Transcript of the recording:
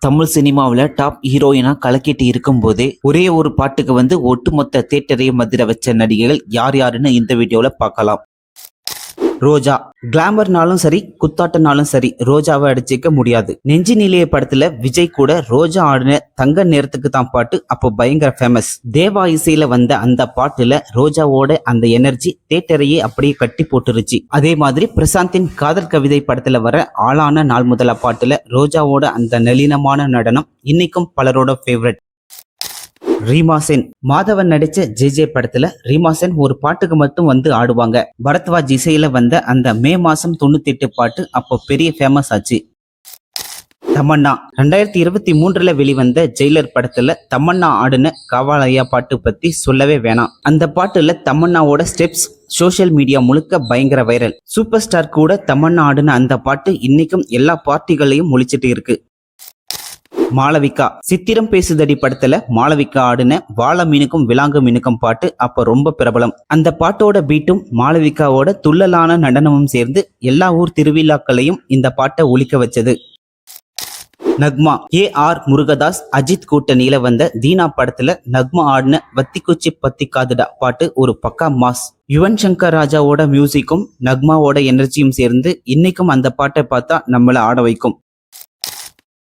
தமிழ் சினிமாவில் டாப் ஹீரோயினா கலக்கிட்டு இருக்கும்போதே ஒரே ஒரு பாட்டுக்கு ஒட்டுமொத்த தியேட்டரையும் அதிர வச்ச நடிகைகள் யார் யாருன்னு இந்த வீடியோவில் பார்க்கலாம். ரோஜா. கிளாமர்னாலும் சரி குத்தாட்டனாலும் சரி ரோஜாவை அடிச்சிக்க முடியாது. நெஞ்சு நிலைய படத்துல விஜய் கூட ரோஜா ஆடின தங்க நேரத்துக்கு தான் பாட்டு அப்போ பயங்கர ஃபேமஸ். தேவா இசையில வந்த அந்த பாட்டுல ரோஜாவோட அந்த எனர்ஜி தியேட்டரையே அப்படியே கட்டி போட்டுருச்சு. அதே மாதிரி பிரசாந்தின் காதல் கவிதை படத்துல வர ஆளான நாள் முதல பாட்டுல ரோஜாவோட அந்த நளினமான நடனம் இன்னைக்கும் பலரோட ஃபேவரட். ரீமா சென். மாதவன் நடிச்ச ஜே படத்துல ரீமா சென் ஒரு பாட்டுக்கு மட்டும் ஆடுவாங்க. பரத்வாஜ் இசையில வந்த அந்த மே மாசம் 98 பாட்டு அப்போ பெரிய ஃபேமஸ் ஆச்சு. தமன்னா. 2023 வெளிவந்த ஜெயிலர் படத்துல தமன்னா ஆடின காவாலயா பாட்டு பத்தி சொல்லவே வேணாம். அந்த பாட்டுல தமன்னாவோட ஸ்டெப்ஸ் சோசியல் மீடியா முழுக்க பயங்கர வைரல். சூப்பர் ஸ்டார் கூட தமன்னா ஆடின அந்த பாட்டு இன்னைக்கும் எல்லா பார்ட்டிகளையும் ஒழிச்சிட்டு இருக்கு. மாளவிகா. சித்திரம் பேசுதடி படத்துல மாளவிகா ஆடின வாழ மீனுக்கும் விலாங்கு மீனுக்கும் பாட்டு அப்ப ரொம்ப பிரபலம். அந்த பாட்டோட பீட்டும் மாளவிகாவோட துள்ளலான நடனமும் சேர்ந்து எல்லா ஊர் திருவிழாக்களையும் இந்த பாட்டை ஒலிக்க வச்சது. நக்மா. AR முருகதாஸ் அஜித் கூட்டணியில வந்த தீனா படத்துல நக்மா ஆடின வத்திக்குச்சி பத்திக்காதுடா பாட்டு ஒரு பக்கா மாஸ். யுவன் சங்கர் ராஜாவோட மியூசிக்கும் நக்மாவோட எனர்ஜியும் சேர்ந்து இன்னைக்கும் அந்த பாட்டை பார்த்தா நம்மள ஆட வைக்கும்.